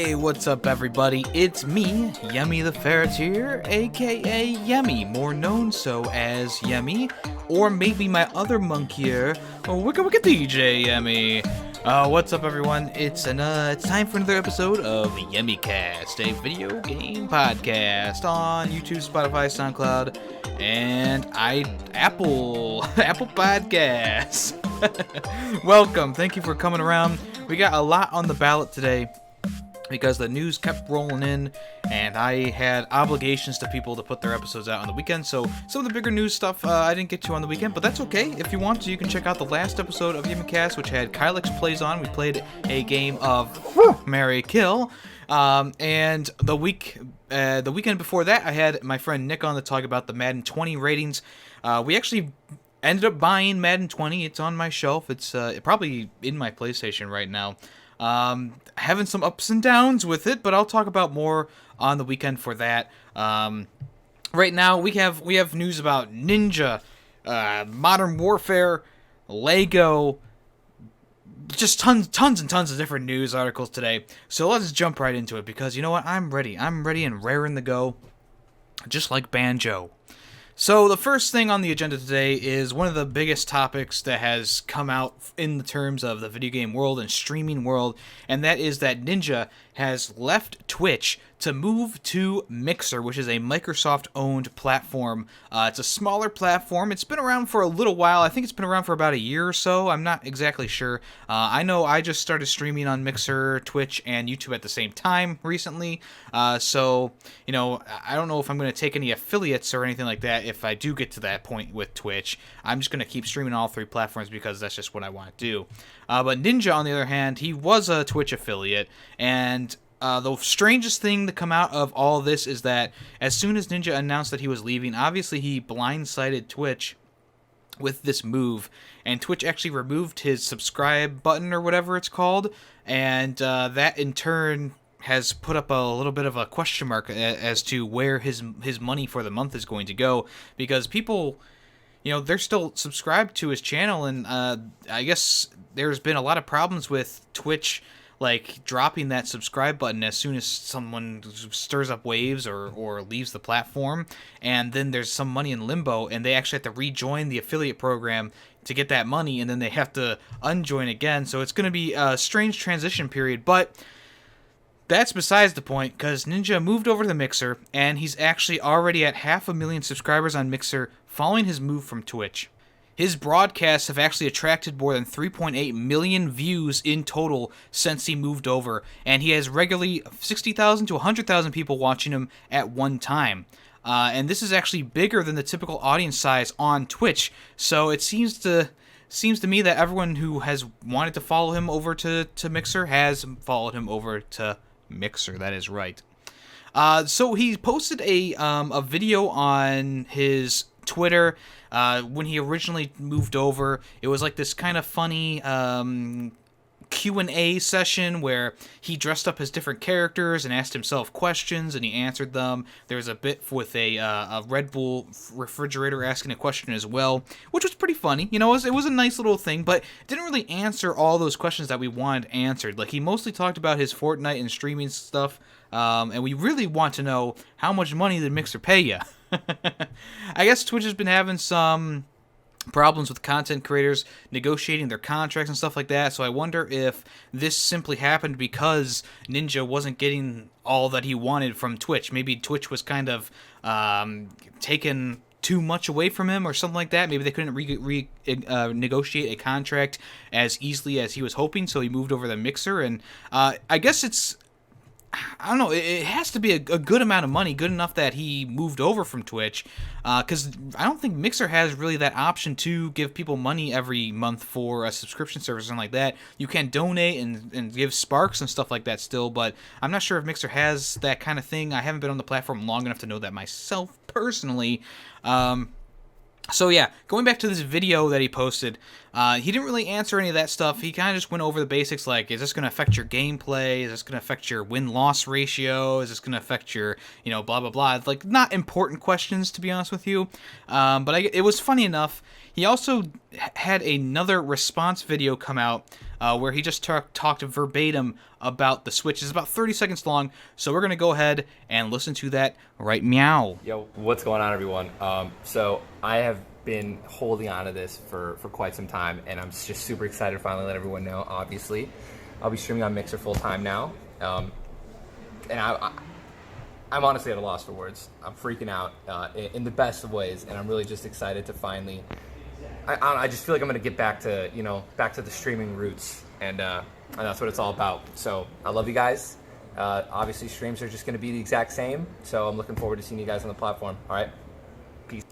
Hey, what's up everybody? It's me, Yemmy the Ferret here, aka Yemmy, more known so as Yemmy, or maybe my other monkeyer, Wicca DJ Yemmy. What's up everyone? It's time for another episode of YemmyCast, a video game podcast on YouTube, Spotify, SoundCloud, and Apple Podcasts. Welcome, thank you for coming around. We got a lot on the ballot today because the news kept rolling in, and I had obligations to people to put their episodes out on the weekend, so some of the bigger news stuff I didn't get to on the weekend, but that's okay. If you want to, you can check out the last episode of YemmyCast, which had Kylix Plays On. We played a game of Marry Kill, and the weekend before that, I had my friend Nick on to talk about the Madden 20 ratings. We actually ended up buying Madden 20. It's on my shelf. It's probably in my PlayStation right now. Having some ups and downs with it, but I'll talk about more on the weekend for that. Right now, we have news about Ninja, Modern Warfare, Lego, just tons and tons of different news articles today. So let's jump right into it, because you know what? I'm ready. I'm ready and raring to go, just like Banjo. So the first thing on the agenda today is one of the biggest topics that has come out in the terms of the video game world and streaming world, and that is that Ninja has left Twitch to move to Mixer, which is a Microsoft-owned platform. It's a smaller platform. It's been around for a little while. I think it's been around for about a year or so. I'm not exactly sure. I know I just started streaming on Mixer, Twitch, and YouTube at the same time recently. So, you know, I don't know if I'm going to take any affiliates or anything like that if I do get to that point with Twitch. I'm just going to keep streaming on all three platforms because that's just what I want to do. But Ninja, on the other hand, he was a Twitch affiliate, and the strangest thing to come out of all this is that as soon as Ninja announced that he was leaving, obviously he blindsided Twitch with this move, and Twitch actually removed his subscribe button or whatever it's called, and that in turn has put up a little bit of a question mark as to where his money for the month is going to go, because people, you know, they're still subscribed to his channel, and I guess there's been a lot of problems with Twitch, like dropping that subscribe button as soon as someone stirs up waves or leaves the platform, and then there's some money in limbo, and they actually have to rejoin the affiliate program to get that money, and then they have to unjoin again. So it's going to be a strange transition period, but that's besides the point, because Ninja moved over to Mixer, and he's actually already at 500,000 subscribers on Mixer following his move from Twitch. His broadcasts have actually attracted more than 3.8 million views in total since he moved over, and he has regularly 60,000 to 100,000 people watching him at one time. And this is actually bigger than the typical audience size on Twitch, so it seems to me that everyone who has wanted to follow him over to Mixer has followed him over to Mixer. That is right. So he posted a video on his Twitter when he originally moved over. It was like this kind of funny Q&A session where he dressed up as different characters and asked himself questions, and he answered them. There was a bit with a Red Bull refrigerator asking a question as well, which was pretty funny. You know, it was a nice little thing, but didn't really answer all those questions that we wanted answered. Like, he mostly talked about his Fortnite and streaming stuff, and we really want to know, how much money did Mixer pay you? I guess Twitch has been having some problems with content creators negotiating their contracts and stuff like that, so I wonder if this simply happened because Ninja wasn't getting all that he wanted from Twitch. Maybe Twitch was kind of taking too much away from him or something like that. Maybe they couldn't negotiate a contract as easily as he was hoping, so he moved over to Mixer, and I guess I don't know, it has to be a good amount of money, good enough that he moved over from Twitch, because I don't think Mixer has really that option to give people money every month for a subscription service or something like that. You can donate and give sparks and stuff like that still, but I'm not sure if Mixer has that kind of thing. I haven't been on the platform long enough to know that myself personally. So yeah, going back to this video that he posted, he didn't really answer any of that stuff. He kind of just went over the basics, like, is this going to affect your gameplay? Is this going to affect your win-loss ratio? Is this going to affect your, you know, blah, blah, blah. Like, not important questions, to be honest with you. But it was funny enough. He also had another response video come out where he just talked verbatim about the Switch. It's about 30 seconds long, so we're going to go ahead and listen to that right meow. Yo, what's going on, everyone? So I have been holding on to this for quite some time, and I'm just super excited to finally let everyone know. Obviously, I'll be streaming on Mixer full time now, and I'm honestly at a loss for words. I'm freaking out in the best of ways, and I'm really just excited to finally. I just feel like I'm gonna get back to the streaming roots, and that's what it's all about. So I love you guys. Obviously, streams are just gonna be the exact same, so I'm looking forward to seeing you guys on the platform. All right, peace.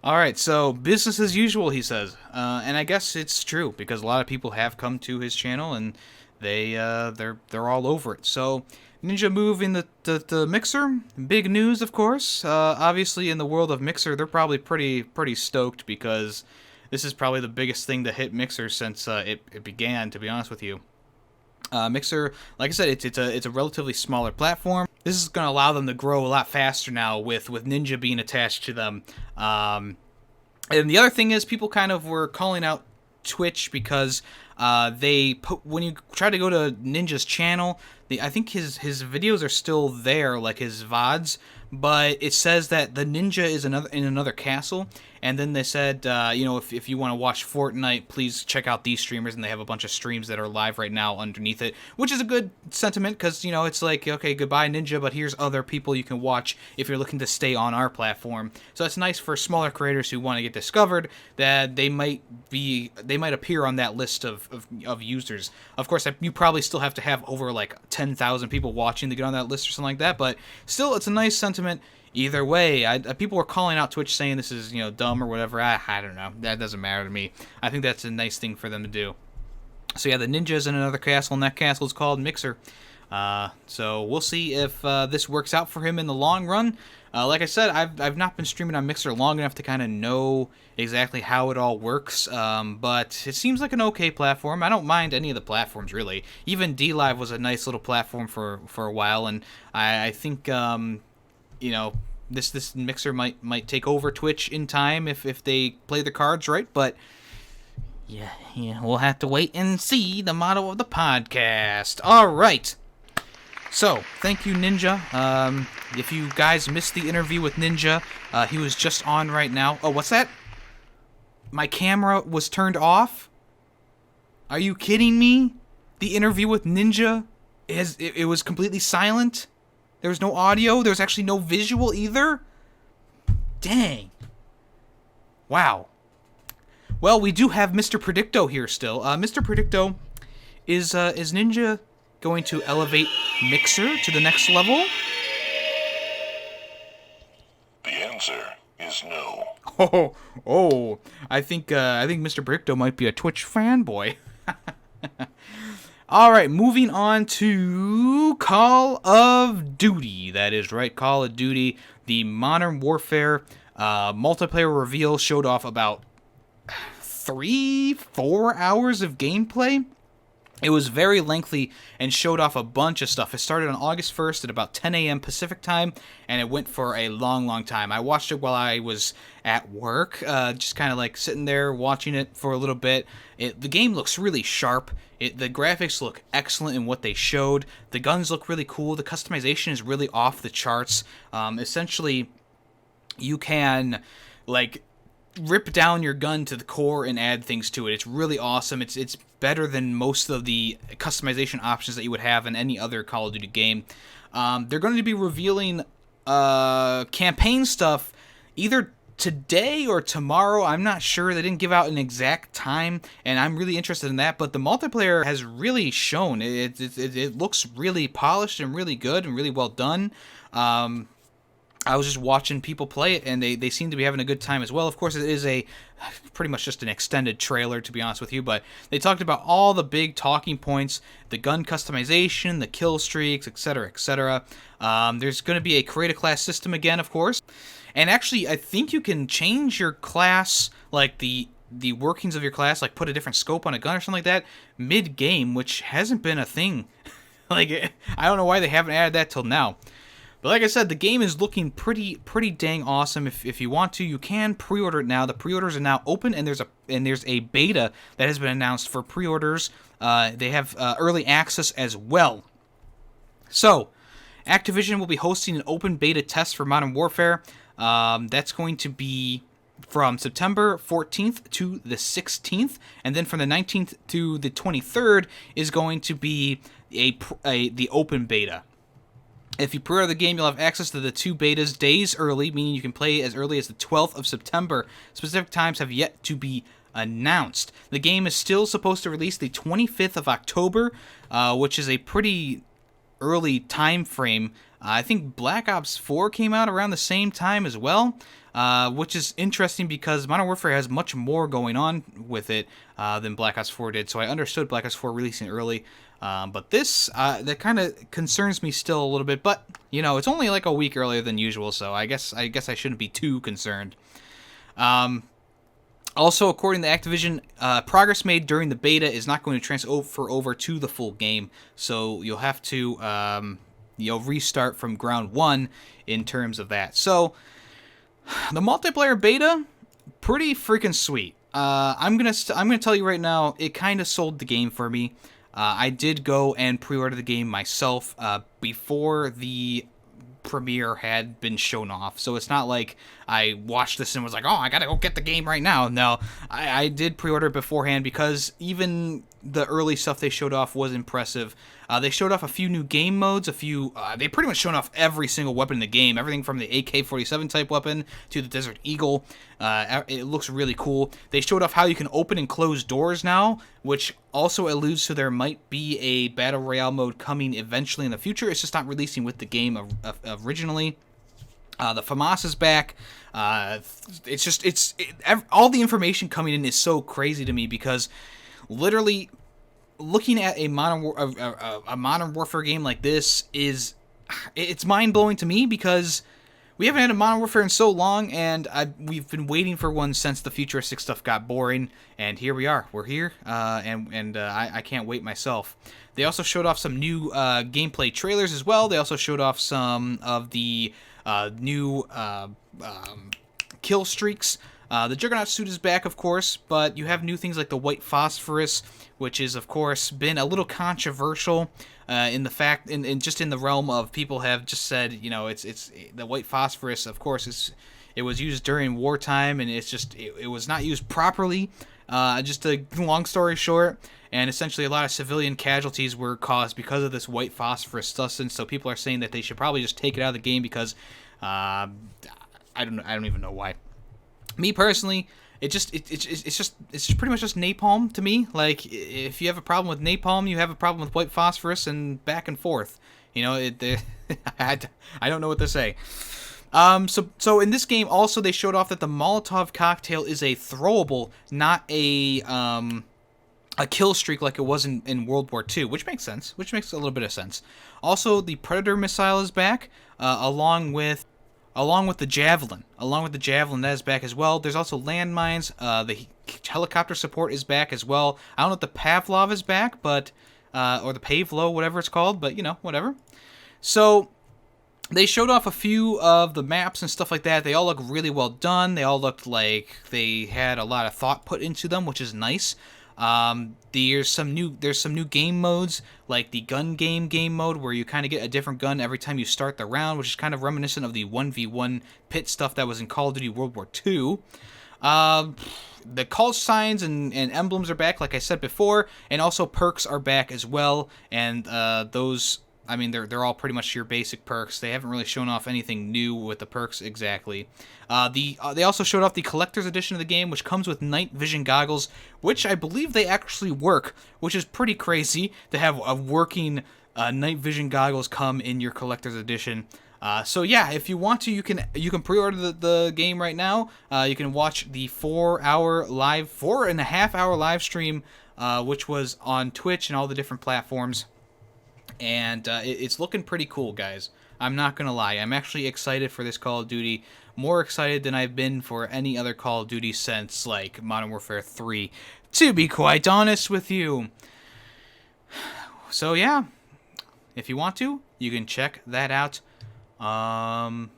All right, so business as usual, he says, and I guess it's true because a lot of people have come to his channel and they're all over it. So Ninja Move in the Mixer, big news, of course. Obviously, in the world of Mixer, they're probably pretty stoked because this is probably the biggest thing to hit Mixer since it began. To be honest with you. Mixer, like I said, it's a relatively smaller platform. This is going to allow them to grow a lot faster now with Ninja being attached to them. And the other thing is people kind of were calling out Twitch because when you try to go to Ninja's channel, I think his videos are still there, like his VODs, but it says that the Ninja is in another castle. And then they said, if you want to watch Fortnite, please check out these streamers, and they have a bunch of streams that are live right now underneath it, which is a good sentiment because, it's like, okay, goodbye Ninja, but here's other people you can watch if you're looking to stay on our platform. So it's nice for smaller creators who want to get discovered that they might appear on that list of users. Of course, you probably still have to have over like 10,000 people watching to get on that list or something like that, but still, it's a nice sentiment. Either way, people were calling out Twitch saying this is, dumb or whatever. I don't know. That doesn't matter to me. I think that's a nice thing for them to do. So yeah, the Ninja's in another castle, and that castle is called Mixer. So we'll see if this works out for him in the long run. Like I said, I've not been streaming on Mixer long enough to kind of know exactly how it all works, but it seems like an okay platform. I don't mind any of the platforms, really. Even DLive was a nice little platform for a while, and I think... this Mixer might take over Twitch in time if they play the cards right, but yeah, we'll have to wait and see. The motto of the podcast. All right. So, thank you, Ninja. If you guys missed the interview with Ninja, he was just on right now. Oh, what's that? My camera was turned off? Are you kidding me? The interview with Ninja, it was completely silent? There was no audio. There was actually no visual either. Dang. Wow. Well, we do have Mr. Predicto here still. Mr. Predicto, is Ninja going to elevate Mixer to the next level? The answer is no. Oh, I think Mr. Predicto might be a Twitch fanboy. All right, moving on to Call of Duty. That is right, Call of Duty. The Modern Warfare multiplayer reveal showed off about 3-4 hours of gameplay. It was very lengthy and showed off a bunch of stuff. It started on August 1st at about 10 a.m. Pacific time, and it went for a long time. I watched it while I was at work, just kind of like sitting there watching it for a little bit. The game looks really sharp. The graphics look excellent in what they showed. The guns look really cool. The customization is really off the charts. Essentially, you can, like, rip down your gun to the core and add things to it. It's really awesome. It's better than most of the customization options that you would have in any other Call of Duty game. They're going to be revealing campaign stuff either today or tomorrow. I'm not sure. They didn't give out an exact time, and I'm really interested in that. But the multiplayer has really shown. It looks really polished and really good and really well done. I was just watching people play it, and they seem to be having a good time as well. Of course, it is pretty much just an extended trailer, to be honest with you, but they talked about all the big talking points, the gun customization, the kill streaks, etc., etc. There's going to be a create a class system again, of course, and actually, I think you can change your class, like the workings of your class, like put a different scope on a gun or something like that, mid-game, which hasn't been a thing. Like, I don't know why they haven't added that till now. But like I said, the game is looking pretty dang awesome. If you want to, you can pre-order it now. The pre-orders are now open, and there's a beta that has been announced for pre-orders. They have early access as well. So, Activision will be hosting an open beta test for Modern Warfare. That's going to be from September 14th to the 16th, and then from the 19th to the 23rd is going to be the open beta. If you pre-order the game, you'll have access to the 2 betas days early, meaning you can play as early as the 12th of September. Specific times have yet to be announced. The game is still supposed to release the 25th of October, which is a pretty early time frame. I think Black Ops 4 came out around the same time as well, which is interesting because Modern Warfare has much more going on with it than Black Ops 4 did, so I understood Black Ops 4 releasing early. But this, that kind of concerns me still a little bit, but, you know, it's only like a week earlier than usual, so I guess I shouldn't be too concerned. Also, according to Activision, progress made during the beta is not going to transfer over to the full game, so you'll have to, restart from ground one in terms of that. So, the multiplayer beta, pretty freaking sweet. I'm gonna tell you right now, it kind of sold the game for me. I did go and pre-order the game myself before the premiere had been shown off, so it's not like I watched this and was like, oh, I gotta go get the game right now. No, I did pre-order it beforehand because even the early stuff they showed off was impressive. They showed off a few new game modes, they pretty much showed off every single weapon in the game, everything from the AK-47 type weapon to the Desert Eagle. It looks really cool. They showed off how you can open and close doors now, which also alludes to there might be a Battle Royale mode coming eventually in the future. It's just not releasing with the game originally. The FAMAS is back. All the information coming in is so crazy to me because literally looking at a Modern Warfare game like this it's mind-blowing to me because we haven't had a Modern Warfare in so long, and we've been waiting for one since the futuristic stuff got boring, and here we are. We're here, and I can't wait myself. They also showed off some new gameplay trailers as well. They also showed off some of the new kill streaks. The Juggernaut suit is back, of course, but you have new things like the white phosphorus, which is, of course, been a little controversial in the fact, and just in the realm of people have just said, you know, it's the white phosphorus, of course, it was used during wartime, and it was not used properly. Just a long story short, and essentially a lot of civilian casualties were caused because of this white phosphorus substance. So people are saying that they should probably just take it out of the game because I don't even know why. Me personally, it's pretty much just napalm to me. Like, if you have a problem with napalm, you have a problem with white phosphorus, and back and forth. You know, I don't know what to say. So in this game, also they showed off that the Molotov cocktail is a throwable, not a kill streak like it was in World War II, which makes sense. Which makes a little bit of sense. Also, the Predator missile is back, along with the Javelin. That is back as well. There's also landmines. The helicopter support is back as well. I don't know if the Pavlov is back, but or the Pavlo, whatever it's called, but, you know, whatever. So they showed off a few of the maps and stuff like that. They all look really well done. They all looked like they had a lot of thought put into them, which is nice. There's some new game modes, like the gun game mode, where you kind of get a different gun every time you start the round, which is kind of reminiscent of the 1v1 pit stuff that was in Call of Duty World War II. The call signs and emblems are back, like I said before, and also perks are back as well, and those, I mean, they're all pretty much your basic perks. They haven't really shown off anything new with the perks exactly. They also showed off the collector's edition of the game, which comes with night vision goggles, which I believe they actually work, which is pretty crazy to have a working night vision goggles come in your collector's edition. So yeah, if you want to, you can pre-order the game right now. You can watch the 4.5-hour live stream, which was on Twitch and all the different platforms. And it's looking pretty cool, guys. I'm not gonna lie. I'm actually excited for this Call of Duty. More excited than I've been for any other Call of Duty since, like, Modern Warfare 3. To be quite honest with you. So yeah, if you want to, you can check that out Now?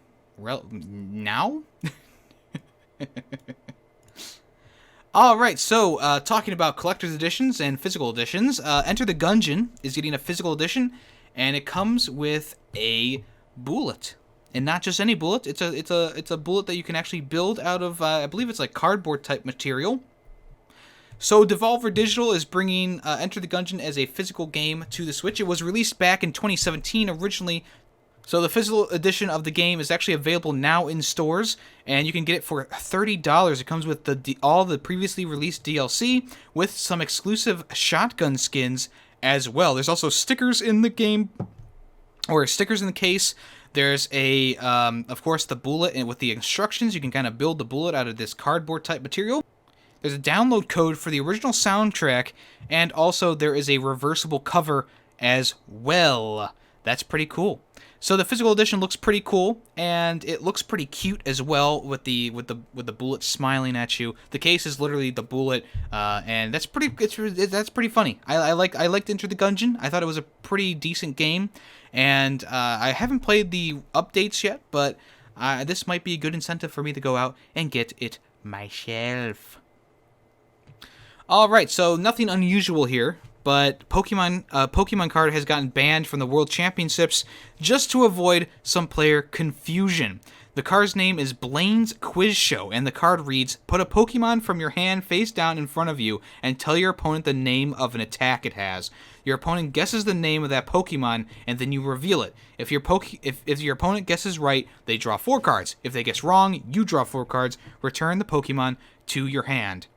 All right, so talking about collector's editions and physical editions, Enter the Gungeon is getting a physical edition, and it comes with a bullet, and not just any bullet. It's a bullet that you can actually build out of, I believe it's like cardboard type material. So Devolver Digital is bringing Enter the Gungeon as a physical game to the Switch. It was released back in 2017 originally. So the physical edition of the game is actually available now in stores, and you can get it for $30. It comes with all the previously released DLC with some exclusive shotgun skins as well. There's also stickers in the game, or stickers in the case. There's of course, the bullet, and with the instructions, you can kind of build the bullet out of this cardboard type material. There's a download code for the original soundtrack, and also there is a reversible cover as well. That's pretty cool. So the physical edition looks pretty cool, and it looks pretty cute as well with the bullet smiling at you. The case is literally the bullet, and that's pretty funny. I liked Enter the Gungeon. I thought it was a pretty decent game, and I haven't played the updates yet, but this might be a good incentive for me to go out and get it myself. All right, so nothing unusual here. But Pokemon card has gotten banned from the World Championships just to avoid some player confusion. The card's name is Blaine's Quiz Show, and the card reads, put a Pokemon from your hand face down in front of you and tell your opponent the name of an attack it has. Your opponent guesses the name of that Pokemon, and then you reveal it. If your opponent guesses right, they draw 4 cards. If they guess wrong, you draw 4 cards. Return the Pokemon to your hand.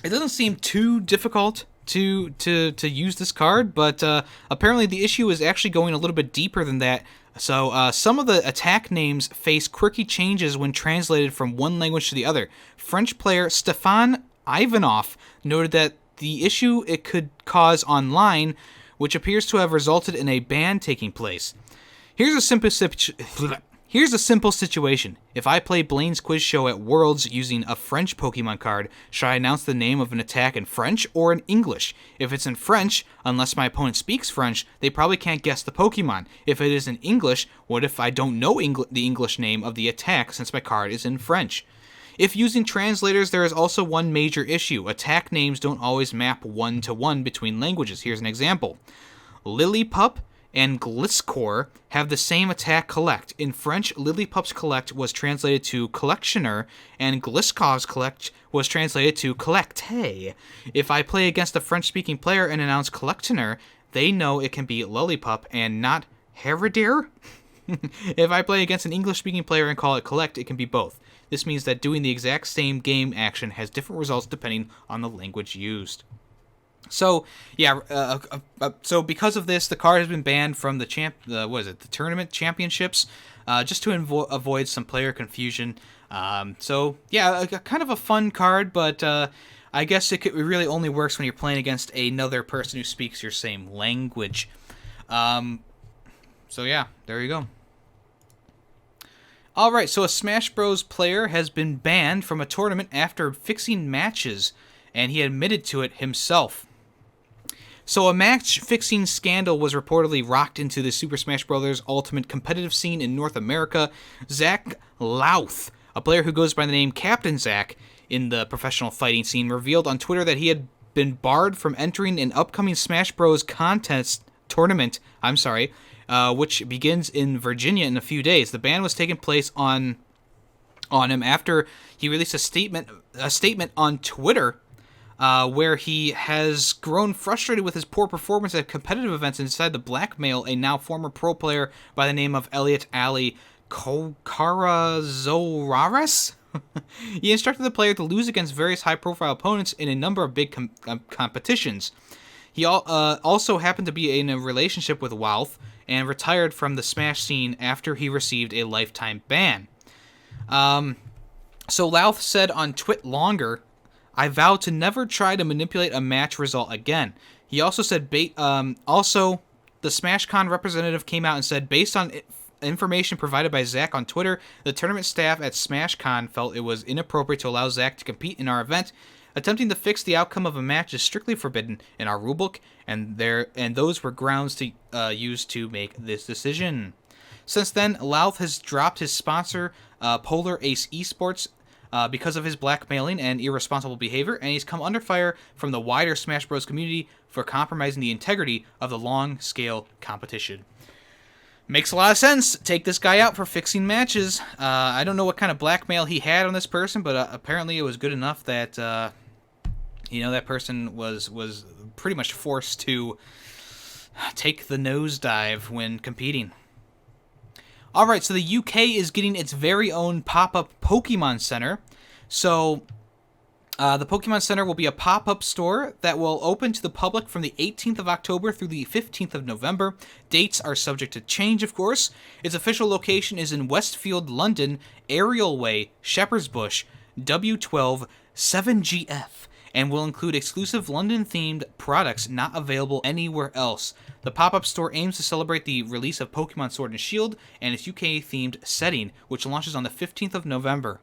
It doesn't seem too difficult to use this card, but apparently the issue is actually going a little bit deeper than that. So some of the attack names face quirky changes when translated from one language to the other. French player Stéphane Ivanov noted that the issue it could cause online, which appears to have resulted in a ban taking place. Here's a simple situation. If I play Blaine's Quiz Show at Worlds using a French Pokemon card, should I announce the name of an attack in French or in English? If it's in French, unless my opponent speaks French, they probably can't guess the Pokemon. If it is in English, what if I don't know the English name of the attack since my card is in French? If using translators, there is also one major issue. Attack names don't always map one-to-one between languages. Here's an example. Lillipup and Gliscor have the same attack collect. In French, Lillipup's collect was translated to collectioner, and Gliscor's collect was translated to collecte. If I play against a French-speaking player and announce collectioner, they know it can be Lillipup and not Heredier. If I play against an English-speaking player and call it collect, it can be both. This means that doing the exact same game action has different results depending on the language used. So yeah, so because of this, the card has been banned from the tournament championships, just to avoid some player confusion. So yeah, kind of a fun card, but I guess it really only works when you're playing against another person who speaks your same language. So yeah, there you go. All right, so a Smash Bros. Player has been banned from a tournament after fixing matches, and he admitted to it himself. So a match-fixing scandal was reportedly rocked into the Super Smash Bros. Ultimate competitive scene in North America. Zach Louth, a player who goes by the name Captain Zach in the professional fighting scene, revealed on Twitter that he had been barred from entering an upcoming Smash Bros. Tournament, which begins in Virginia in a few days. The ban was taking place on him after he released a statement on Twitter, where he has grown frustrated with his poor performance at competitive events and decided to blackmail a now former pro player by the name of Elliot Ali Karazoraris. He instructed the player to lose against various high-profile opponents in a number of big competitions. He also happened to be in a relationship with Louth and retired from the Smash scene after he received a lifetime ban. So Louth said on TwitLonger, "I vow to never try to manipulate a match result again." He also said, the SmashCon representative came out and said, based on information provided by Zach on Twitter, the tournament staff at SmashCon felt it was inappropriate to allow Zach to compete in our event. Attempting to fix the outcome of a match is strictly forbidden in our rulebook, and those were grounds to use to make this decision. Since then, Louth has dropped his sponsor, Polar Ace Esports, because of his blackmailing and irresponsible behavior, and he's come under fire from the wider Smash Bros. Community for compromising the integrity of the long-scale competition. Makes a lot of sense. Take this guy out for fixing matches. I don't know what kind of blackmail he had on this person, but apparently it was good enough that that person was pretty much forced to take the nosedive when competing. All right, so the UK is getting its very own pop-up Pokemon Center. So the Pokemon Center will be a pop-up store that will open to the public from the 18th of October through the 15th of November. Dates are subject to change, of course. Its official location is in Westfield, London, Ariel Way, Shepherd's Bush, W12 7GF, and will include exclusive London-themed products not available anywhere else. The pop-up store aims to celebrate the release of Pokemon Sword and Shield and its UK-themed setting, which launches on the 15th of November.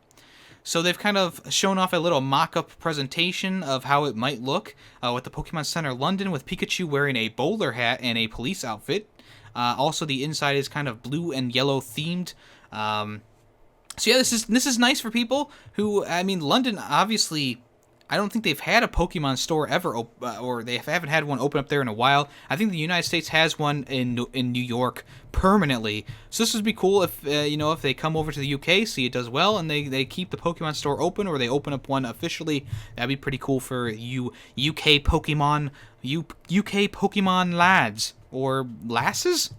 So they've kind of shown off a little mock-up presentation of how it might look with the Pokemon Center London, with Pikachu wearing a bowler hat and a police outfit. Also, the inside is kind of blue and yellow themed. So yeah, this is nice for people who, I mean, London obviously, I don't think they've had a Pokemon store ever, or they haven't had one open up there in a while. I think the United States has one in New York permanently. So this would be cool if if they come over to the UK, see it does well, and they keep the Pokemon store open, or they open up one officially. That'd be pretty cool for you UK Pokemon lads or lasses.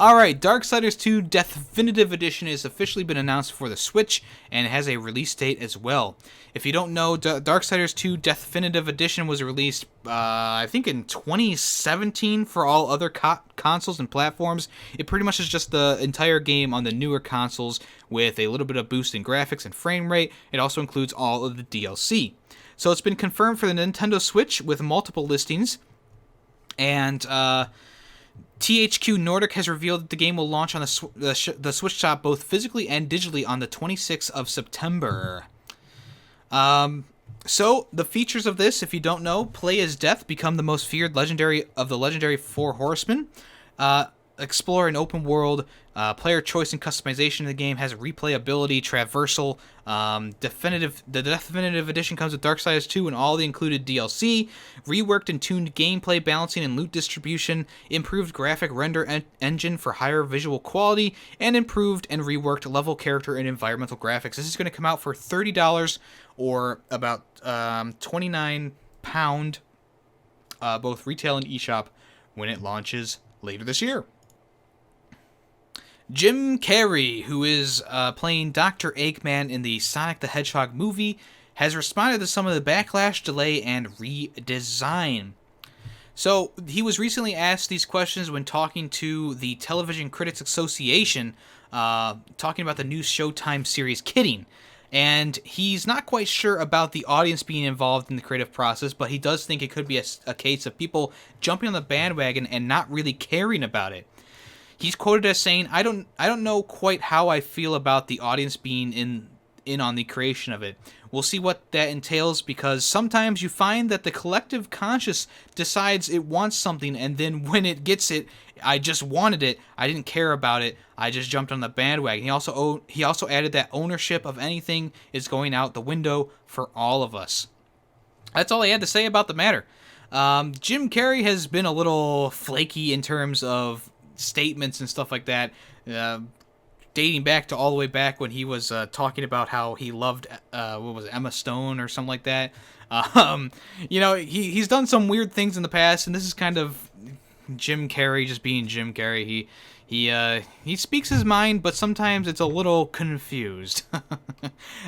Alright, Darksiders 2 Definitive Edition has officially been announced for the Switch, and it has a release date as well. If you don't know, Darksiders 2 Definitive Edition was released, I think in 2017 for all other consoles and platforms. It pretty much is just the entire game on the newer consoles with a little bit of boost in graphics and frame rate. It also includes all of the DLC. So it's been confirmed for the Nintendo Switch with multiple listings, and THQ Nordic has revealed that the game will launch on the Switch Shop both physically and digitally on the 26th of September. So, the features of this, if you don't know: play as Death, become the most feared legendary of the legendary Four Horsemen. Explore an open world, player choice and customization in the game, has replayability, traversal. The Definitive Edition comes with Darksiders 2 and all the included DLC, reworked and tuned gameplay balancing and loot distribution, improved graphic render engine for higher visual quality, and improved and reworked level, character, and environmental graphics. This is going to come out for $30 or about £29, both retail and eShop, when it launches later this year. Jim Carrey, who is playing Dr. Eggman in the Sonic the Hedgehog movie, has responded to some of the backlash, delay, and redesign. So, he was recently asked these questions when talking to the Television Critics Association, talking about the new Showtime series Kidding. And he's not quite sure about the audience being involved in the creative process, but he does think it could be a case of people jumping on the bandwagon and not really caring about it. He's quoted as saying, I don't know quite how I feel about the audience being in on the creation of it. We'll see what that entails, because sometimes you find that the collective conscious decides it wants something, and then when it gets it, I just wanted it, I didn't care about it, I just jumped on the bandwagon. He also added that ownership of anything is going out the window for all of us. That's all he had to say about the matter. Jim Carrey has been a little flaky in terms of statements and stuff like that, dating back to all the way back when he was talking about how he loved Emma Stone or something like that. He's done some weird things in the past, and this is kind of Jim Carrey just being Jim Carrey. He speaks his mind, but sometimes it's a little confused.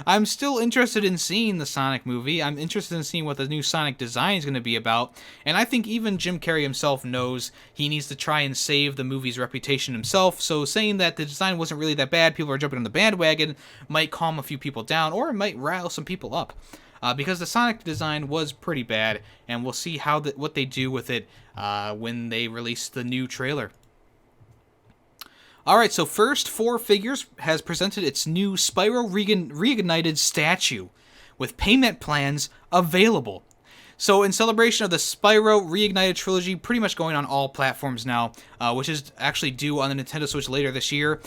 I'm still interested in seeing the Sonic movie. I'm interested in seeing what the new Sonic design is going to be about. And I think even Jim Carrey himself knows he needs to try and save the movie's reputation himself. So saying that the design wasn't really that bad, people are jumping on the bandwagon, might calm a few people down, or it might rile some people up. Because the Sonic design was pretty bad, and we'll see what they do with it when they release the new trailer. Alright, so First Four Figures has presented its new Spyro Reignited statue with payment plans available. So in celebration of the Spyro Reignited trilogy, pretty much going on all platforms now, which is actually due on the Nintendo Switch later this year,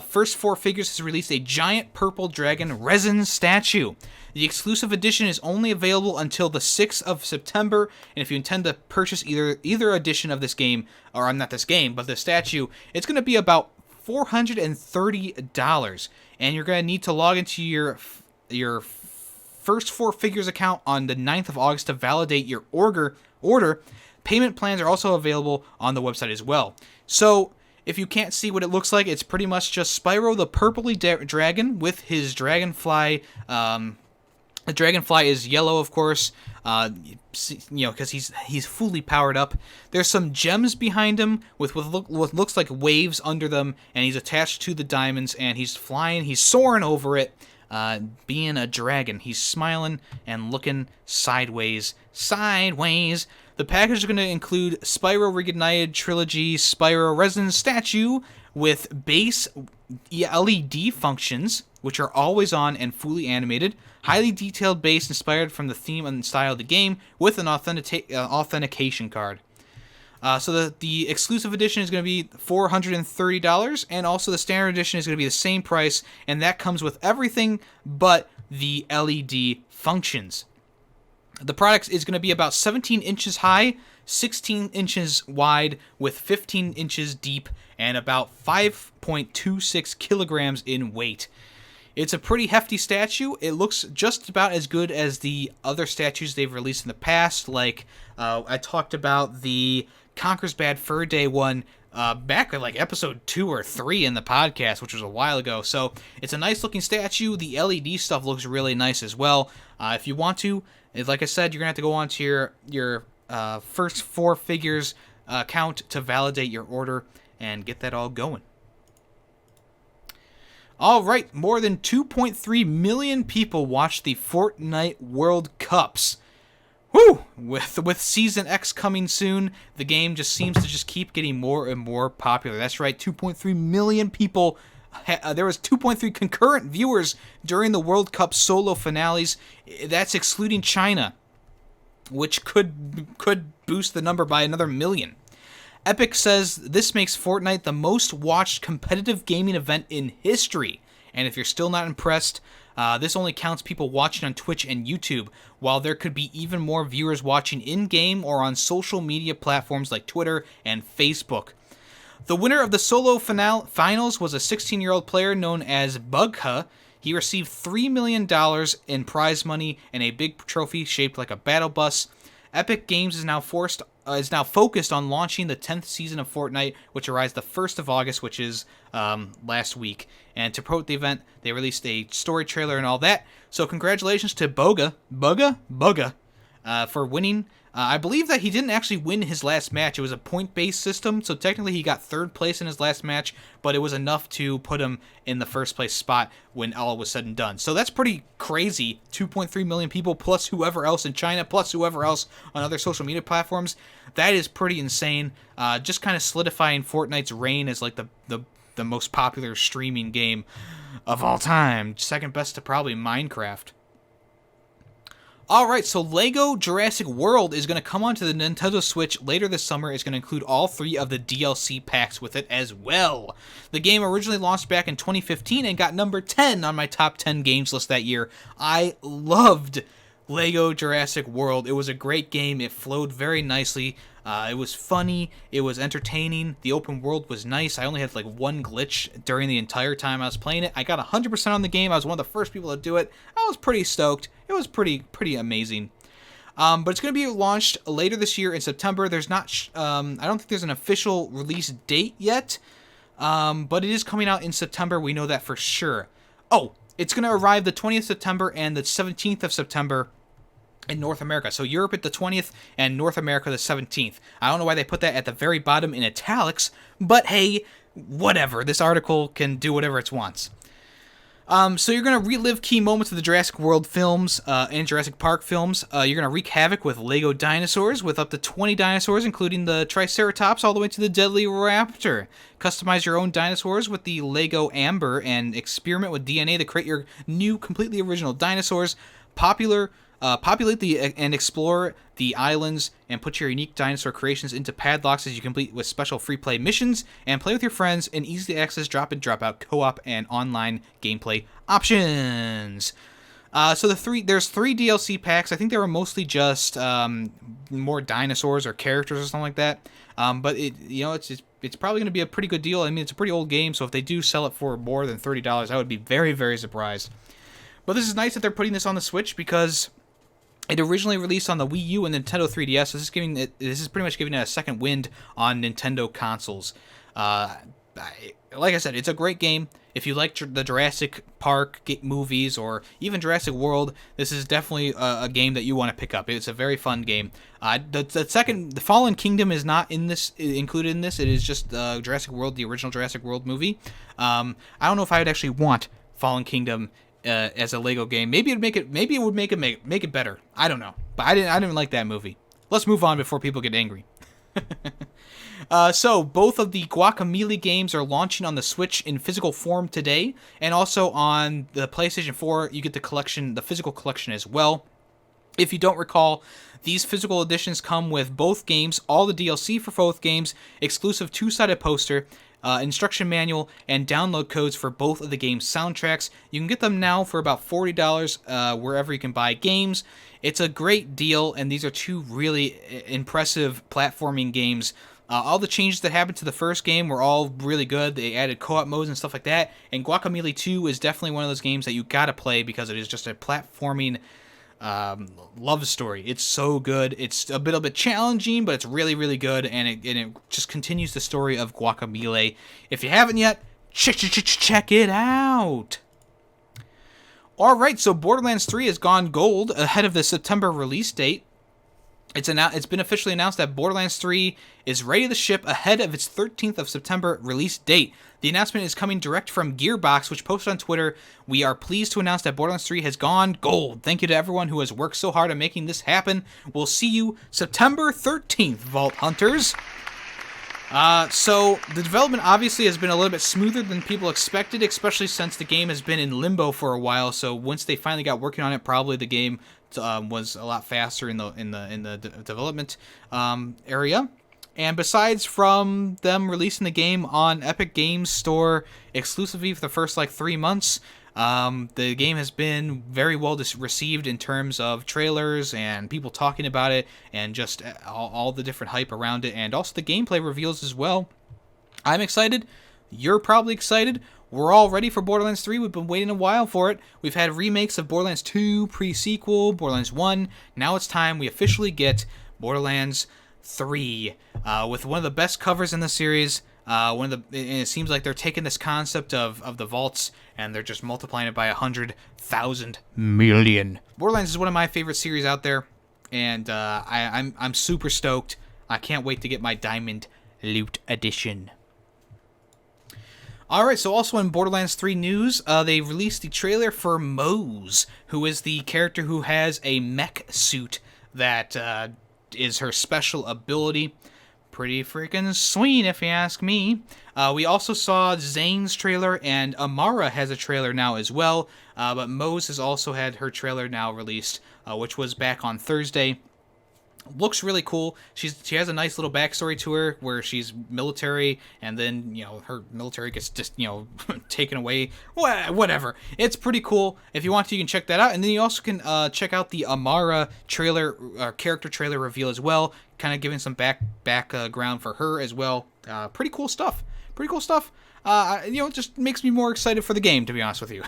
First 4 Figures has released a giant purple dragon resin statue. The exclusive edition is only available until the 6th of September, and if you intend to purchase either edition of this game, or not this game, but the statue, it's going to be about $430, and you're going to need to log into your First 4 Figures account on the 9th of August to validate your order. Payment plans are also available on the website as well. So, if you can't see what it looks like, it's pretty much just Spyro the purpley dragon with his dragonfly. The dragonfly is yellow, of course, because he's fully powered up. There's some gems behind him with what looks like waves under them, and he's attached to the diamonds, and he's flying, he's soaring over it. Being a dragon, he's smiling and looking sideways. The package is going to include Spyro Reignited Trilogy Spyro Resin Statue with base LED functions, which are always on and fully animated, highly detailed base inspired from the theme and style of the game, with an authentication card. So the exclusive edition is going to be $430, and also the standard edition is going to be the same price, and that comes with everything but the LED functions. The product is going to be about 17 inches high, 16 inches wide, with 15 inches deep, and about 5.26 kilograms in weight. It's a pretty hefty statue. It looks just about as good as the other statues they've released in the past, like I talked about the Conker's Bad Fur Day one back at like episode 2 or 3 in the podcast, which was a while ago. So it's a nice looking statue. The LED stuff looks really nice as well. If you want to, like I said, you're gonna have to go onto your First 4 Figures account to validate your order and get that all going. All right, more than 2.3 million people watched the Fortnite World Cups. Woo! With Season X coming soon, the game just seems to just keep getting more and more popular. That's right, 2.3 million people. There was 2.3 concurrent viewers during the World Cup solo finales. That's excluding China, which could boost the number by another million. Epic says this makes Fortnite the most watched competitive gaming event in history. And if you're still not impressed, this only counts people watching on Twitch and YouTube, while there could be even more viewers watching in-game or on social media platforms like Twitter and Facebook. The winner of the solo finals was a 16-year-old player known as Bugha. He received $3 million in prize money and a big trophy shaped like a battle bus. Epic Games is now focused on launching the 10th season of Fortnite, which arrives the 1st of August, which is last week. And to promote the event, they released a story trailer and all that. So congratulations to Bugha, for winning. I believe that he didn't actually win his last match. It was a point-based system, so technically he got 3rd place in his last match, but it was enough to put him in the 1st place spot when all was said and done. So that's pretty crazy. 2.3 million people, plus whoever else in China, plus whoever else on other social media platforms. That is pretty insane. Just kind of solidifying Fortnite's reign as like the most popular streaming game of all time. Second best to probably Minecraft. Alright, so LEGO Jurassic World is going to come onto the Nintendo Switch later this summer. It's going to include all 3 of the DLC packs with it as well. The game originally launched back in 2015 and got number 10 on my top 10 games list that year. I loved LEGO Jurassic World. It was a great game. It flowed very nicely. It was funny. It was entertaining. The open world was nice. I only had like one glitch during the entire time I was playing it. I got 100% on the game. I was one of the first people to do it. I was pretty stoked. It was pretty amazing. But it's going to be launched later this year in September. There's not, I don't think there's an official release date yet, but it is coming out in September. We know that for sure. Oh, it's going to arrive the 20th of September and the 17th of September in North America. So Europe at the 20th and North America the 17th. I don't know why they put that at the very bottom in italics, but hey, whatever. This article can do whatever it wants. So you're going to relive key moments of the Jurassic World films and Jurassic Park films. You're going to wreak havoc with Lego dinosaurs with up to 20 dinosaurs, including the Triceratops all the way to the deadly raptor. Customize your own dinosaurs with the Lego Amber and experiment with DNA to create your new, completely original dinosaurs. Popular Populate and explore the islands and put your unique dinosaur creations into padlocks as you complete with special free play missions, and play with your friends in easy access drop in, drop out co-op and online gameplay options. So there's 3 DLC packs. I think they were mostly just more dinosaurs or characters or something like that. But it's probably going to be a pretty good deal. I mean, it's a pretty old game, so if they do sell it for more than $30, I would be very, very surprised. But this is nice that they're putting this on the Switch because it originally released on the Wii U and Nintendo 3DS. So this is pretty much giving it a second wind on Nintendo consoles. Like I said, it's a great game. If you like the Jurassic Park movies or even Jurassic World, this is definitely a game that you want to pick up. It's a very fun game. The Fallen Kingdom is not included in this. It is just Jurassic World, the original Jurassic World movie. I don't know if I would actually want Fallen Kingdom as a Lego game. Maybe it would make it better. I don't know, but I didn't like that movie. Let's move on before people get angry. So both of the Guacamelee games are launching on the Switch in physical form today, and also on the PlayStation 4 you get the physical collection as well. If you don't recall, these physical editions come with both games, all the DLC for both games, exclusive 2-sided poster, instruction manual, and download codes for both of the game's soundtracks. You can get them now for about $40 wherever you can buy games. It's a great deal, and these are 2 really impressive platforming games. All the changes that happened to the first game were all really good. They added co-op modes and stuff like that. And Guacamelee 2 is definitely one of those games that you gotta play because it is just a platforming love story. It's so good. It's a bit challenging, but it's really, really good. And it just continues the story of Guacamelee. If you haven't yet, check it out. Alright, so Borderlands 3 has gone gold ahead of the September release date. It's been officially announced that Borderlands 3 is ready to ship ahead of its 13th of September release date. The announcement is coming direct from Gearbox, which posted on Twitter, "We are pleased to announce that Borderlands 3 has gone gold. Thank you to everyone who has worked so hard on making this happen. We'll see you September 13th, Vault Hunters." So the development obviously has been a little bit smoother than people expected, especially since the game has been in limbo for a while. So once they finally got working on it, probably the game was a lot faster in the development area. And besides from them releasing the game on Epic Games Store exclusively for the first 3 months, the game has been very well received in terms of trailers and people talking about it and just all the different hype around it, and also the gameplay reveals as well. I'm excited. You're probably excited. We're all ready for Borderlands 3. We've been waiting a while for it. We've had remakes of Borderlands 2, pre-sequel, Borderlands 1. Now it's time we officially get Borderlands 3 with one of the best covers in the series. And it seems like they're taking this concept of the vaults and they're just multiplying it by 100,000 million. Borderlands is one of my favorite series out there, and I'm super stoked. I can't wait to get my Diamond Loot Edition. Alright, so also in Borderlands 3 news, they released the trailer for Mose, who is the character who has a mech suit that is her special ability. Pretty freaking sweet, if you ask me. We also saw Zane's trailer, and Amara has a trailer now as well. But Mose has also had her trailer now released, which was back on Thursday. Looks really cool. She has a nice little backstory to her where she's military, and then her military gets just taken away. Whatever. It's pretty cool. If you want to, you can check that out, and then you also can check out the Amara trailer character trailer reveal as well, kind of giving some background for her as well. Pretty cool stuff. It just makes me more excited for the game, to be honest with you.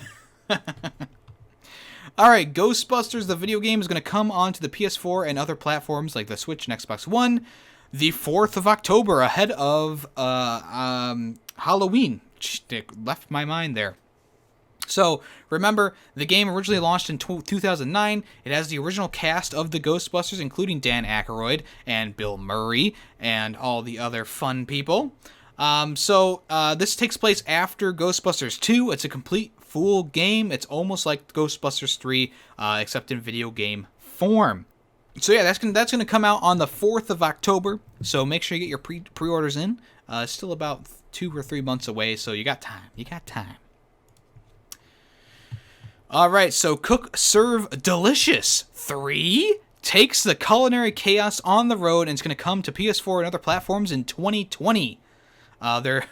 Alright, Ghostbusters, the video game, is going to come onto the PS4 and other platforms like the Switch and Xbox One the 4th of October, ahead of Halloween. It left my mind there. So, remember, the game originally launched in 2009. It has the original cast of the Ghostbusters, including Dan Aykroyd and Bill Murray and all the other fun people. This takes place after Ghostbusters 2. It's a complete full game. It's almost like Ghostbusters 3, except in video game form. So yeah, that's gonna come out on the 4th of October. So make sure you get your pre-orders in. It's still about 2 or 3 months away, so you got time. All right, so Cook Serve Delicious 3 takes the culinary chaos on the road and it's going to come to PS4 and other platforms in 2020. They're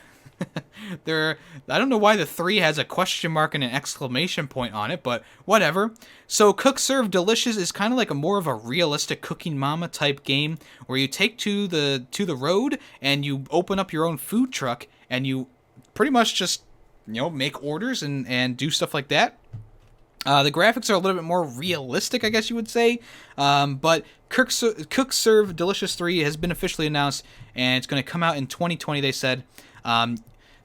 I don't know why the 3 has a question mark and an exclamation point on it, but whatever. So Cook Serve Delicious is kind of like a more of a realistic Cooking Mama type game where you take to the road and you open up your own food truck and you pretty much just, make orders and do stuff like that. The graphics are a little bit more realistic, I guess you would say, but Cook Serve Delicious 3 has been officially announced, and it's going to come out in 2020, they said.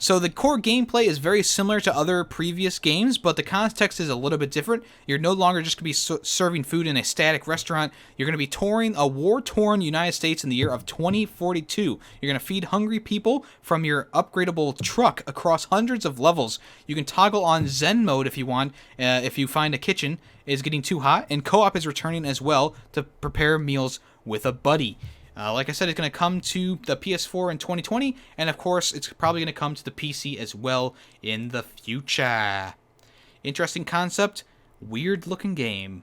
So the core gameplay is very similar to other previous games, but the context is a little bit different. You're no longer just going to be serving food in a static restaurant. You're going to be touring a war-torn United States in the year of 2042. You're going to feed hungry people from your upgradable truck across hundreds of levels. You can toggle on Zen mode if you want, if you find a kitchen is getting too hot, and co-op is returning as well to prepare meals with a buddy. Like I said, it's going to come to the PS4 in 2020, and of course, it's probably going to come to the PC as well in the future. Interesting concept, weird-looking game.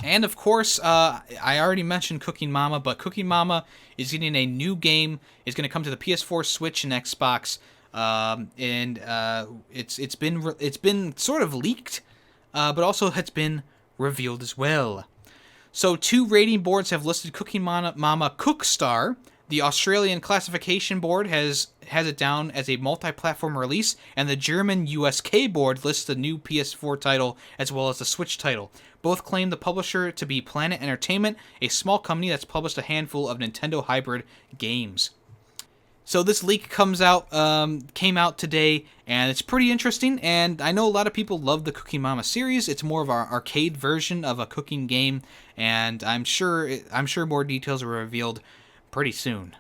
And of course, I already mentioned Cooking Mama, but Cooking Mama is getting a new game. It's going to come to the PS4, Switch, and Xbox. It's been sort of leaked, but also it's been revealed as well. So 2 rating boards have listed Cooking Mama Cookstar. The Australian classification board has it down as a multi-platform release, and the German USK board lists the new PS4 title as well as the Switch title. Both claim the publisher to be Planet Entertainment, a small company that's published a handful of Nintendo hybrid games. So this leak came out today, and it's pretty interesting, and I know a lot of people love the Cooking Mama series. It's more of our arcade version of a cooking game, and I'm sure more details are revealed pretty soon.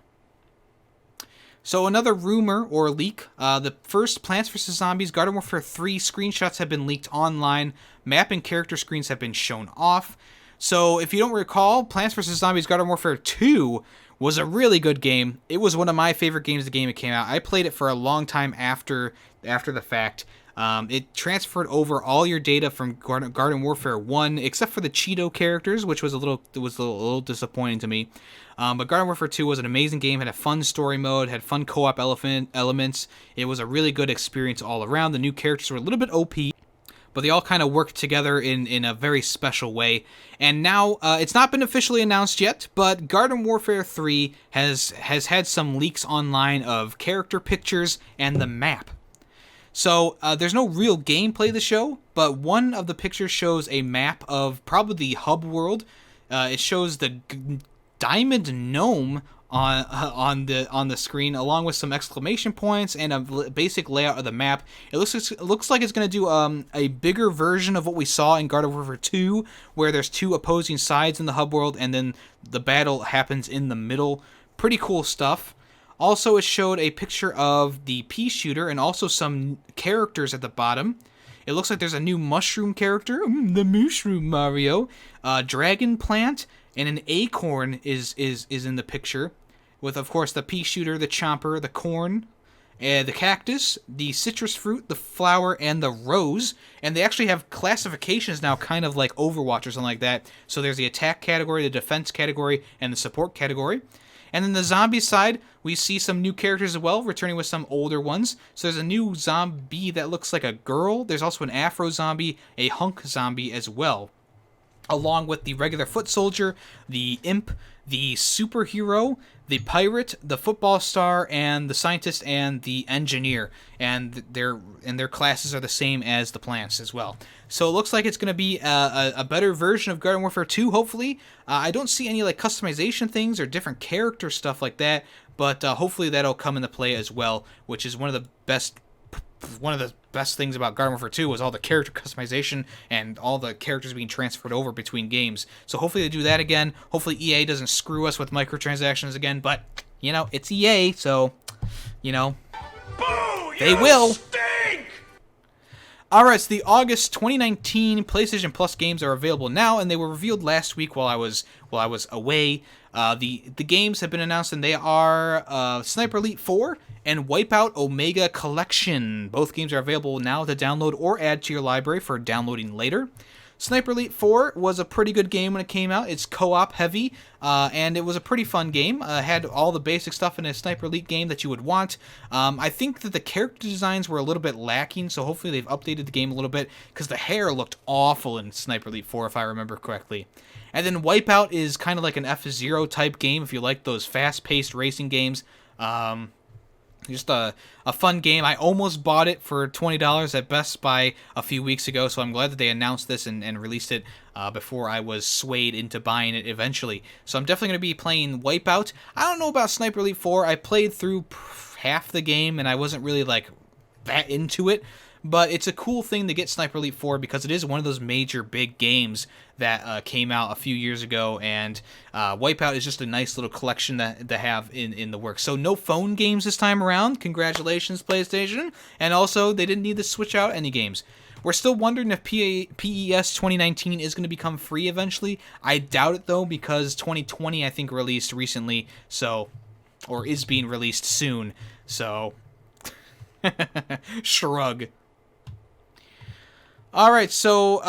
So another rumor or leak, the first Plants vs. Zombies Garden Warfare 3 screenshots have been leaked online. Map and character screens have been shown off. So if you don't recall, Plants vs. Zombies Garden Warfare 2 was a really good game. It was one of my favorite games the game it came out. I played it for a long time after the fact. It transferred over all your data from Garden Warfare 1, except for the Cheeto characters, which was a little disappointing to me. But Garden Warfare 2 was an amazing game. Had a fun story mode, had fun co-op elements. It was a really good experience all around. The new characters were a little bit OP, but they all kind of worked together in a very special way. And now, it's not been officially announced yet, but Garden Warfare 3 has had some leaks online of character pictures and the map. So, there's no real gameplay to show, but one of the pictures shows a map of probably the hub world. It shows the diamond gnome on the screen, along with some exclamation points and a basic layout of the map. It looks like it's going to do a bigger version of what we saw in Garden Warfare 2, where there's 2 opposing sides in the hub world, and then the battle happens in the middle. Pretty cool stuff. Also, it showed a picture of the pea shooter and also some characters at the bottom. It looks like there's a new mushroom character, the Mushroom Mario, dragon plant, and an acorn is in the picture, with, of course, the pea shooter, the chomper, the corn, the cactus, the citrus fruit, the flower, and the rose. And they actually have classifications now, kind of like Overwatch or something like that. So there's the attack category, the defense category, and the support category. And then the zombie side, we see some new characters as well, returning with some older ones. So there's a new zombie that looks like a girl. There's also an afro zombie, a hunk zombie as well, along with the regular foot soldier, the imp, the superhero, the pirate, the football star, and the scientist and the engineer. And their classes are the same as the plants as well. So it looks like it's going to be a better version of Garden Warfare 2, hopefully. I don't see any like customization things or different character stuff like that, but hopefully that'll come into play as well, which is one of the best things about Garden Warfare 2 was all the character customization and all the characters being transferred over between games. So hopefully they do that again. Hopefully EA doesn't screw us with microtransactions again, but, it's EA, so, Boo, they will. Stink! Alright, so the August 2019 PlayStation Plus games are available now, and they were revealed last week while I was away. The games have been announced, and they are Sniper Elite 4 and Wipeout Omega Collection. Both games are available now to download or add to your library for downloading later. Sniper Elite 4 was a pretty good game when it came out. It's co-op heavy, and it was a pretty fun game. Had all the basic stuff in a Sniper Elite game that you would want. I think that the character designs were a little bit lacking, so hopefully they've updated the game a little bit, because the hair looked awful in Sniper Elite 4, if I remember correctly. And then Wipeout is kind of like an F-Zero type game, if you like those fast-paced racing games. Just a fun game. I almost bought it for $20 at Best Buy a few weeks ago, so I'm glad that they announced this and released it before I was swayed into buying it eventually. So I'm definitely going to be playing Wipeout. I don't know about Sniper Elite 4. I played through half the game, and I wasn't really, like, that into it. But it's a cool thing to get Sniper Elite 4 because it is one of those major big games that came out a few years ago, and Wipeout is just a nice little collection to have in the works. So no phone games this time around. Congratulations, PlayStation. And also, they didn't need to switch out any games. We're still wondering if PES 2019 is going to become free eventually. I doubt it, though, because 2020, I think, released recently, so, or is being released soon, so, shrug. Alright, so,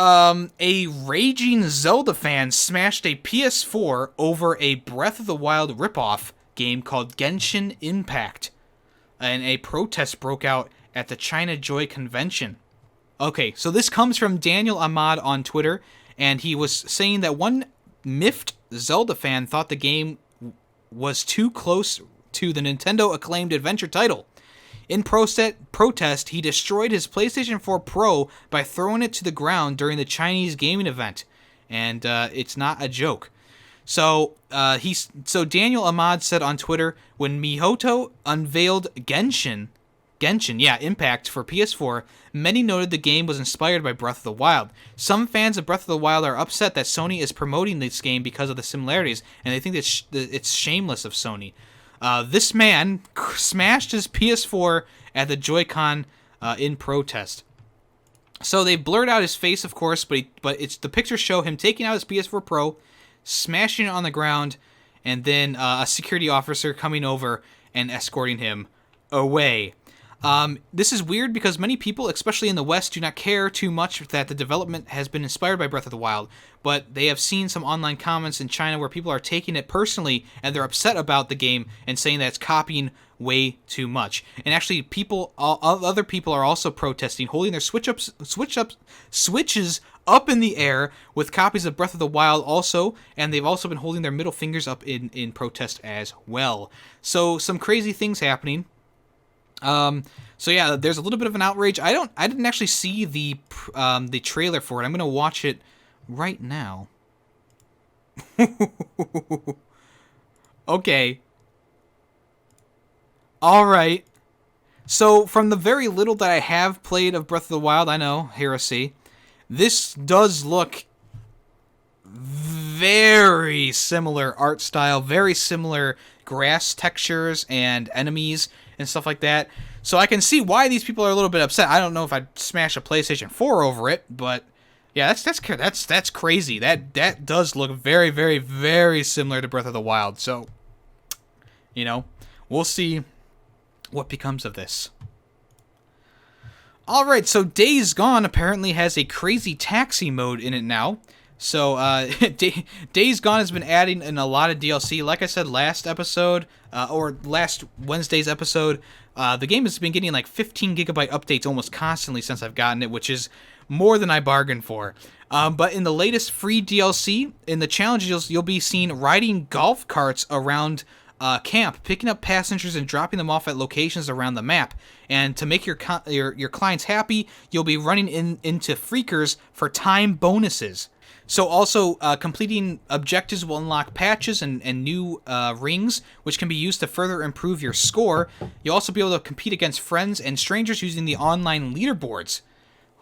a raging Zelda fan smashed a PS4 over a Breath of the Wild ripoff game called Genshin Impact, and a protest broke out at the China Joy Convention. Okay, so this comes from Daniel Ahmad on Twitter, and he was saying that one miffed Zelda fan thought the game was too close to the Nintendo-acclaimed adventure title. In protest, he destroyed his PlayStation 4 Pro by throwing it to the ground during the Chinese gaming event, and it's not a joke. So Daniel Ahmad said on Twitter, when Mihoto unveiled Genshin, Impact for PS4, many noted the game was inspired by Breath of the Wild. Some fans of Breath of the Wild are upset that Sony is promoting this game because of the similarities, and they think that it's shameless of Sony. This man smashed his PS4 at the Joy-Con in protest. So they blurred out his face, of course, but it's the pictures show him taking out his PS4 Pro, smashing it on the ground, and then a security officer coming over and escorting him away. This is weird because many people, especially in the West, do not care too much that the development has been inspired by Breath of the Wild, but they have seen some online comments in China where people are taking it personally and they're upset about the game and saying that it's copying way too much. And actually, other people are also protesting, holding their switches up in the air with copies of Breath of the Wild also, and they've also been holding their middle fingers up in protest as well. So some crazy things happening. So yeah, there's a little bit of an outrage. I didn't actually see the trailer for it. I'm gonna watch it right now. Okay. Alright. So, from the very little that I have played of Breath of the Wild, I know, Heresy, this does look very similar art style, very similar grass textures and enemies and stuff like that. So I can see why these people are a little bit upset. I don't know if I'd smash a PlayStation 4 over it, but yeah, that's crazy. That does look very, very, very similar to Breath of the Wild. So, you know, we'll see what becomes of this. Alright, so Days Gone apparently has a crazy taxi mode in it now. So, Days Gone has been adding in a lot of DLC. Like I said last episode, or last Wednesday's episode, the game has been getting like 15 gigabyte updates almost constantly since I've gotten it, which is more than I bargained for. But in the latest free DLC, in the challenges, you'll be seen riding golf carts around camp, picking up passengers and dropping them off at locations around the map. And to make your clients happy, you'll be running into freakers for time bonuses. So also, completing objectives will unlock patches and new rings, which can be used to further improve your score. You'll also be able to compete against friends and strangers using the online leaderboards.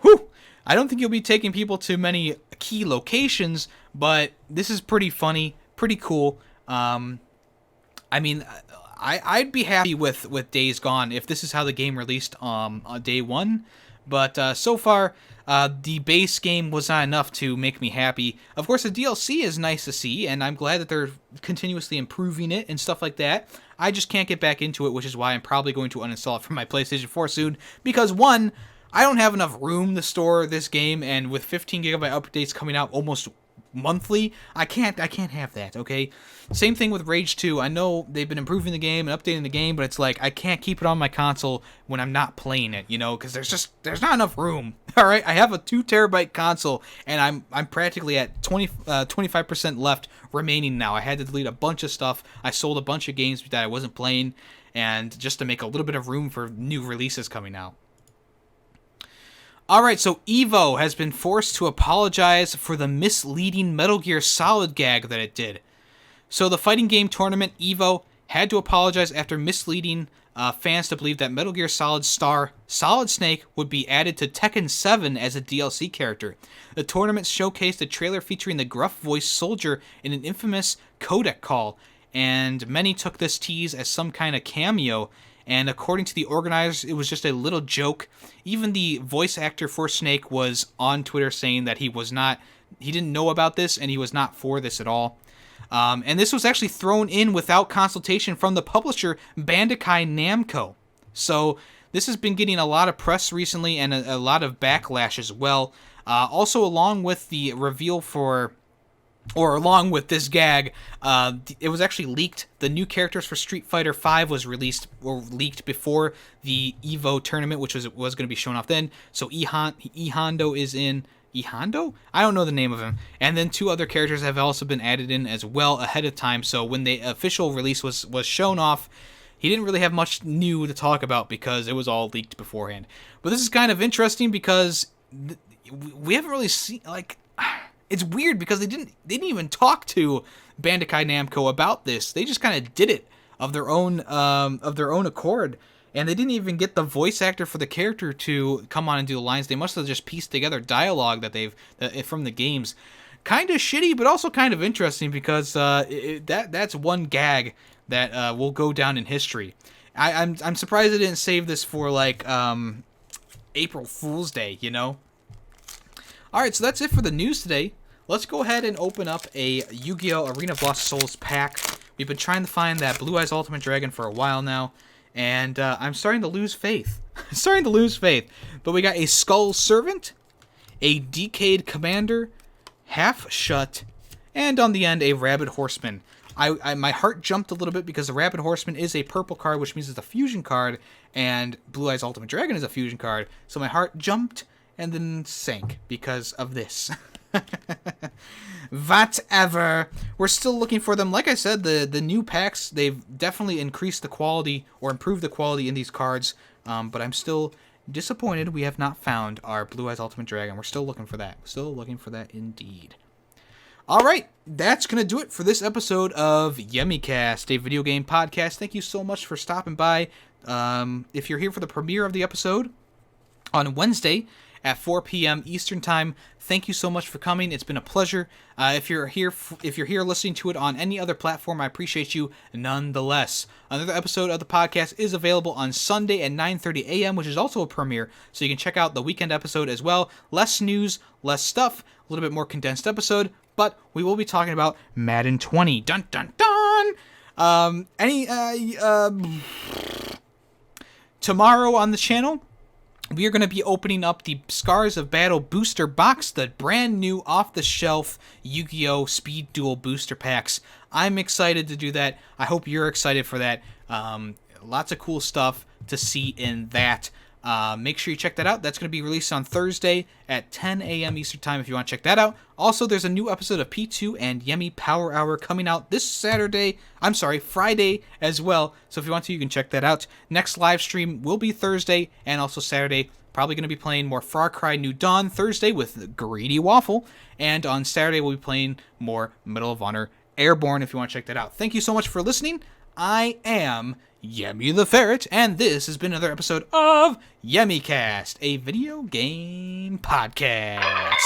Whew! I don't think you'll be taking people to many key locations, but this is pretty funny, pretty cool. I mean, I'd be happy with Days Gone if this is how the game released on day one. But so far, the base game was not enough to make me happy. Of course, the DLC is nice to see, and I'm glad that they're continuously improving it and stuff like that. I just can't get back into it, which is why I'm probably going to uninstall it from my PlayStation 4 soon. Because, one, I don't have enough room to store this game, and with 15 gigabyte updates coming out almost monthly, I can't have that, okay? Same thing with Rage 2. I know they've been improving the game and updating the game, but it's like I can't keep it on my console when I'm not playing it, you know, because there's not enough room. All right, I have a 2 terabyte console, and I'm practically at 25% left remaining now. I had to delete a bunch of stuff. I sold a bunch of games that I wasn't playing, and just to make a little bit of room for new releases coming out. Alright, so Evo has been forced to apologize for the misleading Metal Gear Solid gag that it did. So the fighting game tournament, Evo, had to apologize after misleading fans to believe that Metal Gear Solid star Solid Snake would be added to Tekken 7 as a DLC character. The tournament showcased a trailer featuring the gruff-voiced soldier in an infamous codec call, and many took this tease as some kind of cameo. And according to the organizers, it was just a little joke. Even the voice actor for Snake was on Twitter saying that he didn't know about this and he was not for this at all. And this was actually thrown in without consultation from the publisher, Bandai Namco. So this has been getting a lot of press recently and a lot of backlash as well. Also, along with the reveal along with this gag, it was actually leaked. The new characters for Street Fighter V was leaked before the Evo tournament, which was going to be shown off then. So Hondo is in. Hondo? I don't know the name of him. And then 2 other characters have also been added in as well ahead of time. So when the official release was shown off, he didn't really have much new to talk about because it was all leaked beforehand. But this is kind of interesting because we haven't really seen, like... It's weird because they didn't even talk to Bandai Namco about this. They just kind of did it of their own accord, and they didn't even get the voice actor for the character to come on and do the lines. They must have just pieced together dialogue that from the games. Kind of shitty, but also kind of interesting because that's one gag that will go down in history. I'm surprised they didn't save this for like April Fool's Day, you know. All right, so that's it for the news today. Let's go ahead and open up a Yu-Gi-Oh! Arena of Lost Souls pack. We've been trying to find that Blue Eyes Ultimate Dragon for a while now, and I'm starting to lose faith. But we got a Skull Servant, a Decayed Commander, Half Shut, and on the end, a Rabid Horseman. My heart jumped a little bit because the Rabid Horseman is a purple card, which means it's a fusion card, and Blue Eyes Ultimate Dragon is a fusion card, so my heart jumped and then sank because of this. Whatever. We're still looking for them. Like I said, the new packs, they've definitely increased the quality or improved the quality in these cards, but I'm still disappointed we have not found our Blue Eyes Ultimate Dragon. We're still looking for that. Still looking for that indeed. Alright, that's going to do it for this episode of YemmyCast, a video game podcast. Thank you so much for stopping by. If you're here for the premiere of the episode on Wednesday at 4 p.m. Eastern Time, thank you so much for coming. It's been a pleasure. If you're here listening to it on any other platform, I appreciate you nonetheless. Another episode of the podcast is available on Sunday at 9:30 a.m., which is also a premiere, so you can check out the weekend episode as well. Less news, less stuff, a little bit more condensed episode, but we will be talking about Madden 20. Dun dun dun! Tomorrow on the channel, we are going to be opening up the Scars of Battle booster box, the brand new off-the-shelf Yu-Gi-Oh! Speed Duel booster packs. I'm excited to do that. I hope you're excited for that. Lots of cool stuff to see in that. Make sure you check that out. That's going to be released on Thursday at 10 a.m. Eastern Time if you want to check that out. Also, there's a new episode of P2 and Yemmy Power Hour coming out this Friday as well. So if you want to, you can check that out. Next live stream will be Thursday and also Saturday. Probably going to be playing more Far Cry New Dawn Thursday with Greedy Waffle. And on Saturday, we'll be playing more Medal of Honor Airborne if you want to check that out. Thank you so much for listening. I am Yemmy the Ferret, and this has been another episode of YemmyCast, a video game podcast.